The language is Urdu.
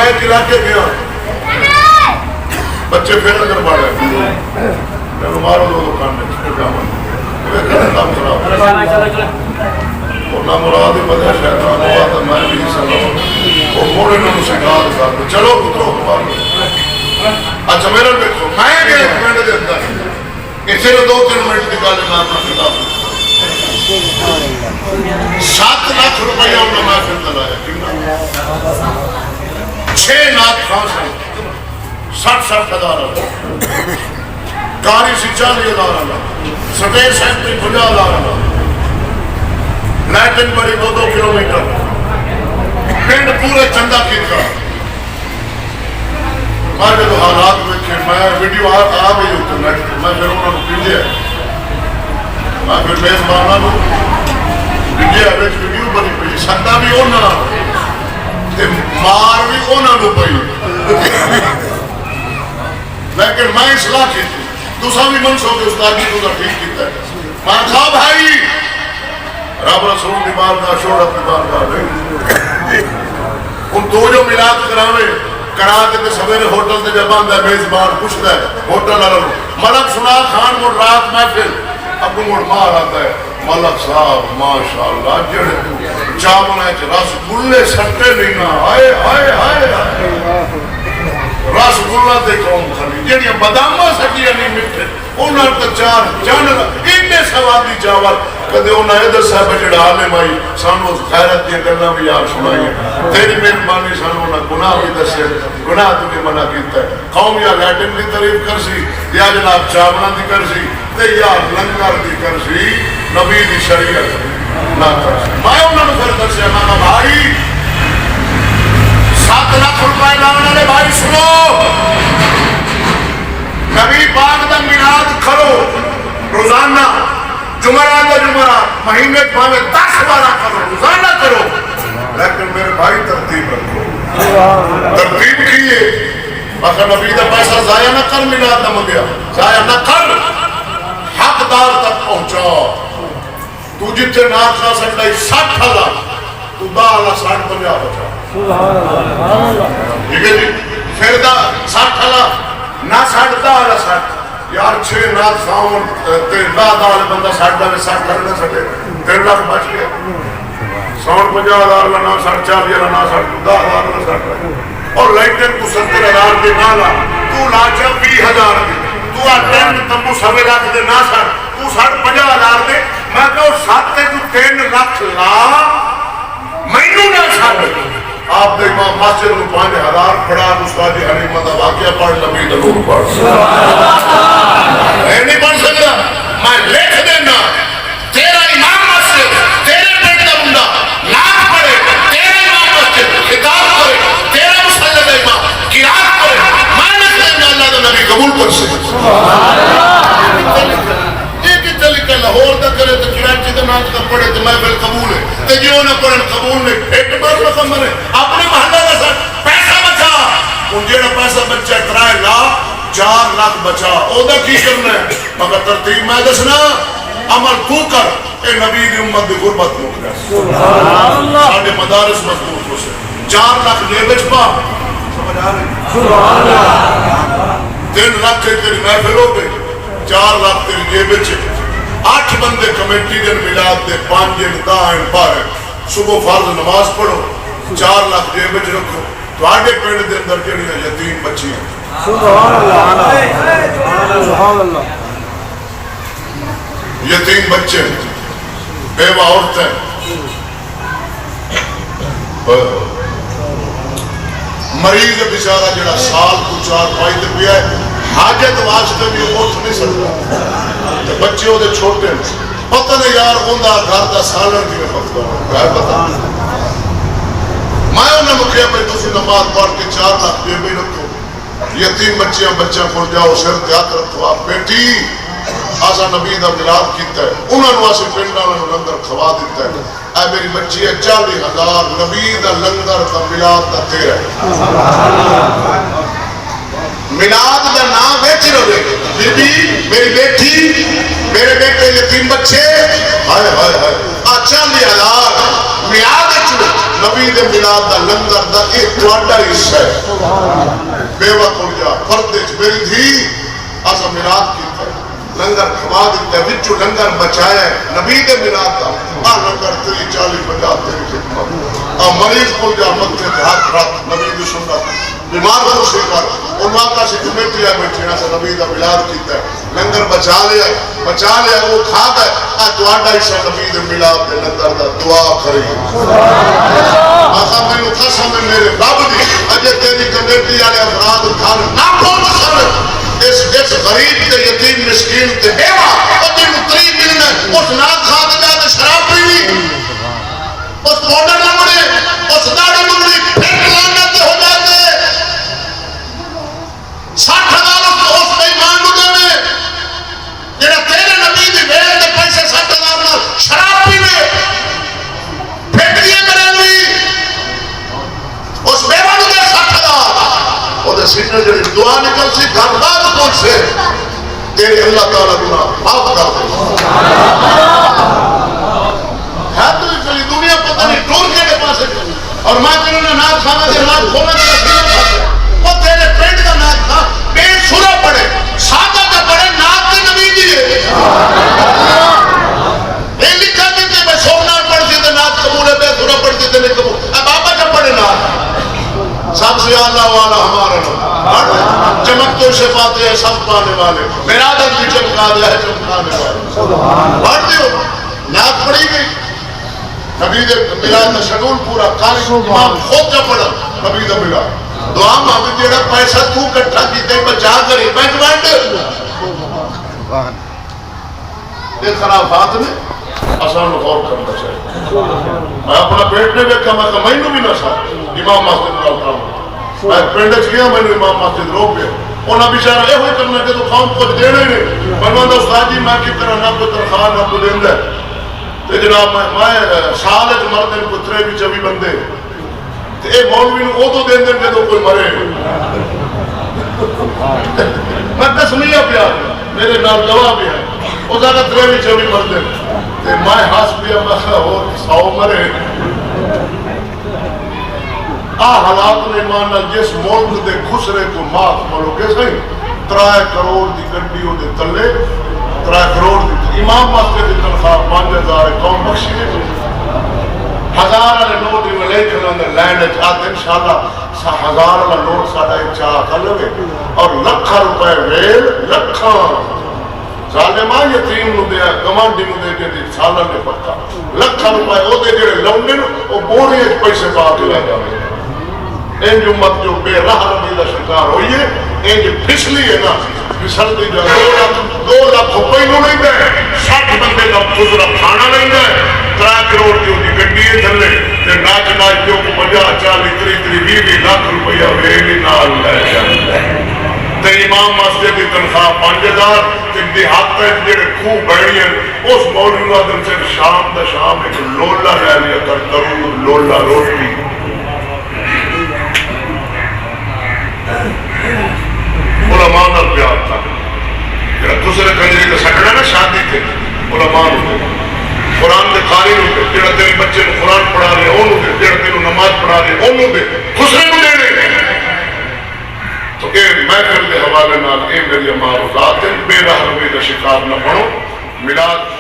میں کلا کے گیا بچے پھر اندر بڑھے میں مارو دو دکان میں اور نہ مراد بدہ شیطان ہوا تو میں بھی سلام اور موڑے نے مجھے گاد کر چلو پترو اچھا میرا دیکھو میں گیا ایک منٹ دے اندر اسے 2-3 منٹ نکالے میں اپنا خطاب 7 لاکھ روپیہ انہوں نے محفل دلایا 6 لاکھ خاص ہیں 60 ہزار کاری سی 40 ہزار سٹیج سینٹری 50 ہزار لیٹن بڑی 2 کلومیٹر پنڈ پورے چندہ کی تھا میں جو حالات دیکھے میں ویڈیو آ گئی ہوتا نیٹ میں پھر انہوں نے بھیجے میں پھر میزبانہ کو بھیجے ویڈیو بنی پئی سدا بھی ہونا مار بھی ہونا کو پئی لیکن میں اصلاح کی تھی دوسرا بھی منصوب کے استاد کی تو ٹھیک کیتا ہے میں کہا بھائی رب رسول دی بارگاہ شوہر اپنی بارگاہ نہیں ان دو جو میلاد کراوے کرا کے سویرے ہوٹل تے جب آندا ہے میزبان پوچھدا ہے ہوٹل والا ملک سنا خان کو رات محفل ابو مڑ مار آتا ہے ملک صاحب ماشاءاللہ جڑے چاول وچ رس گلے سٹے نہیں نا ہائے ہائے ہائے رس گلا تے قوم کھانی جڑیاں باداماں سٹیاں نہیں میٹھے انہاں تے 4 جان اینے سوادی چاول کدے انہاں ادھر صاحب جڑا عالم آئی سانو غیرت دی گلاں بھی یاد سنائیں تیری مہربانی سانو نہ گناہ بھی دسے گناہ تو نے منع کیتا ہے قوم یا لیٹن دی تعریف کرسی یا جناب چاولاں دی کرسی تے یا لنگر دی کرسی نبی دی شریعت نہ کرسی میں انہاں نوں پھر دسیا میں بھائی 7 لاکھ روپے لانے والے بھائی سنو نبی پاک دا میلاد کرو روزانہ جمعرات مہینے پاوے 10 بارہ کرو روزانہ کرو لیکن میرے بھائی ترتیب رکھو ترتیب کیے مگر نبی دا پیسہ ضائع نہ کر میلاد نہ منگیا ضائع نہ کر حقدار تک پہنچا تو جتنے نہ کھا سکتا ہے 60 ہزار تو 60 50 بچا ٹھیک ہے جی پھر 60 ہزار نہ 60 یار 6 نات ساؤن تے دال بندہ 60 میں 60 کر نہ سکے 3 لاکھ بچ گیا ساؤن 50 ہزار نہ 60 40 ہزار نہ 60 10 ہزار نہ 60 اور لائٹن کو 70 ہزار دے نہ لا تو لاچا 20 ہزار دے تو اٹینڈ تمو سوے لاکھ دے نہ 60 تو 50 ہزار دے میں کہو 7 تے تو 3 لاکھ لا مینوں نہ چھڈ آپ دے امام مسجد کو 5000 پڑھا استاد حلیمہ دا واقعہ پڑھ نبی دا نور پڑھ میں نہیں پڑھ سکتا میں لکھ دینا تیرا امام مسجد تیرے پیٹ دا بندہ لاکھ پڑھے تیرا امام مسجد خطاب کرے تیرا مسجد امام قرات کرے میں لکھ دینا اللہ دا نبی قبول کر سے ایک طریقہ لاہور دا کرے تو کراچی دا نام دا پڑھے تو میں پھر قبول ہے تے جو نہ پڑھن قبول نہیں ایک بار رقم ہے اپنے محلہ دا سر پیسہ بچا ان جیڑا پیسہ بچا 3 لاکھ 4 لاکھ بچا او دا کی کرنا ہے مگر ترتیب میں دسنا عمل تو کر اے نبی دی امت دی غربت مک جائے سبحان اللہ ساڈے مدارس مضبوط ہو سے 4 لاکھ جیب وچ پا سمجھ آ رہی سبحان اللہ 3 لاکھ تیری محفل ہو گئی 4 لاکھ تیری جیب وچ 8 بندے کمیٹی دن میلاد دے 5 دن 10 12 صبح فرض نماز پڑھو 4 لاکھ جیب وچ رکھو تواڈے پنڈ دے اندر جڑیاں یتیم بچیاں سبحان اللہ یتیم بچے بیوہ عورتیں مریض بیچارہ جڑا سال کو 4 تے پیا ہے حاجت واسطے بھی اٹھ نہیں سکتا بچے وہ چھوٹے پتہ نہیں یار اوندا گھر دا سالن کی پکتا ہے پتہ میں انہوں نے کہا بھائی تسی نماز پڑھ کے 4 لاکھ جیب میں رکھو یتیم بچیاں کو جاؤ سر ہاتھ رکھو آپ بیٹی آسا نبی دا میلاد کیتا ہے انہوں نے واسے پنڈ والوں لنگر کھوا دیتا ہے اے میری بچی ہے 40,000 نبی دا لنگر دا میلاد دا تیرا ہے میلاد دا نام بیچ رہے بی بی میری بیٹی میرے بیٹے یتیم بچے ہائے ہائے ہائے 40,000 میلاد نبی نبی دے میلاد دا لنگر دا یہ تواڈا حصہ ہے بیوہ کھل جا پردے چ میری دھی اسا میلاد کیتا ہے لنگر کھوا دیتا ہے وچوں لنگر بچایا ہے نبی دے میلاد دا لنگر 30-40-50 تیری خدمت مریض کھل جا مکے تے ہاتھ رکھ نبی دی سنت بیمار ہو سے کر ان واقعہ سے کمیٹی ہے بیٹھے ہیں نبی دا میلاد کیتا ہے لنگر بچا لیا وہ کھا گئے تواڈا حصہ نبی دے میلاد دے لنگر دا دعا کری آقا میں نے قسم ہے میرے رب دی اجے تیری کمیٹی والے افراد کھان نہ پہنچ سکے اس غریب تے یتیم مسکین تے بیوہ اور جن تری ملنا اس نات کھا کے جا کے شراب پی اس پاؤڈر نہ مڑے اس داڑھی مڑی پھر لعنت ہو جاتے 60,000 اس بے ایمان نو دے جڑا تیرے نبی دی ویل دے پیسے 60,000 نال شراب پیوے پھیکڑیاں کرے گی اس بیوہ نو دے 60,000 او دے سینے جڑی دعا نکل سی گھر بعد پہنچ سے تیرے اللہ تعالی گناہ معاف کر دے ہے تو چلی دنیا پتہ نہیں ٹور کے پاسے اور میں تینوں نے نات کھانا دے نات کھونا دے رسیلہ کھاتے وہ تیرے پینٹ کا نات کھا بے سورہ پڑے سادہ کا پڑے نات کے نبی دیئے یہ لکھا دیتے میں سومنار پڑھتی تھے نات قبول ہے بے سورہ پڑھتی تھے نہیں قبول اب آپا جب پڑھے نات سب سے اللہ والا ہمارا نام چمک تو شفاتے ہیں سب پانے والے میرا دن بھی چمکا دیا ہے چمکانے والے پڑھتے ہو نات پڑھی گئی نبی دے میلاد دا شیڈول پورا قاری امام خود جا پڑھا نبی دا میلاد دعا محمد جیڑا پیسہ تو کٹھا کیتے بچا کری بینک وینڈ یہ خرافات نے آسان غور کرنا چاہیے میں اپنا پیٹ نے بیٹھا میں کہا میں بھی نہ سا امام مسجد کا کام میں پینڈچ گیا میں نے امام مسجد روک گیا انہاں بیچارہ یہ ہوئی کرنا کہ تو قوم کچھ دینا ہی نہیں میں نے استاد جی میں کی طرح نہ کوئی تنخواہ نہ کوئی دیندہ ہے تو جناب میں سال اچ مردن کو 23 بندے تو اے مولوی نے وہ تو دین دیں کہ تو کوئی مرے میں قسمیہ پیا میرے نال گواہ بھی ہے وہ زیادہ 23 مردن تو میں ہاس پیا میں اور 100 مرے حالات نے مانا جس ملک دے خسرے کو معاف ملو کے صحیح 3 کروڑ دی گڈی ہو دے تلے 3 کروڑ دی امام مسجد دی تنخواہ 5,000 قوم بخشی نے 1000 والے نوٹ ہی ملے کھلوں نے لینڈ آتے انشاءاللہ 1000 والا نوٹ ساڑھا ایک چاہ کر لوے اور لکھا روپے ویل لکھا ظالمہ یتیم نو دیا کمانڈی نو دے دی سالہ نے پکا لکھا روپے وہ دے جڑے لونڈے وہ بوری ایک پیسے پا کے لے جاوے انج امت جو بے راہ ربی دا شکار ہوئی ہے انج پھسلی ہے نا پھسل دی جا 2 لاکھ روپے نو نہیں دے 60 بندے کا گزرا کھانا نہیں دے 3 کروڑ کی ہوتی گڈی ہے تھلے تے ناچ ناچ جو کو 50-40-30-20 لاکھ روپیہ ویلی نال لے جاندے تے امام مسجد دی تنخواہ 5,000 تے دیہات وچ جڑے خوہ بڑی ہیں اس مولوی دا دن سے شام دا شام ایک لولا لے لیا کر درود لولا روٹی علماء نال پیار تھا جڑا دوسرے کنجری کا سکڑا نا شادی تھے علماء ہوتے قرآن کے قاری ہوتے جڑا تیرے بچے کو قرآن پڑھا رہے انہوں دے جڑا تیرے نماز پڑھا رہے انہوں دے دوسرے کو دے رہے تو اے محفل کے حوالے نال اے میری امار ذات بے راہ روی کا شکار نہ بنو میلاد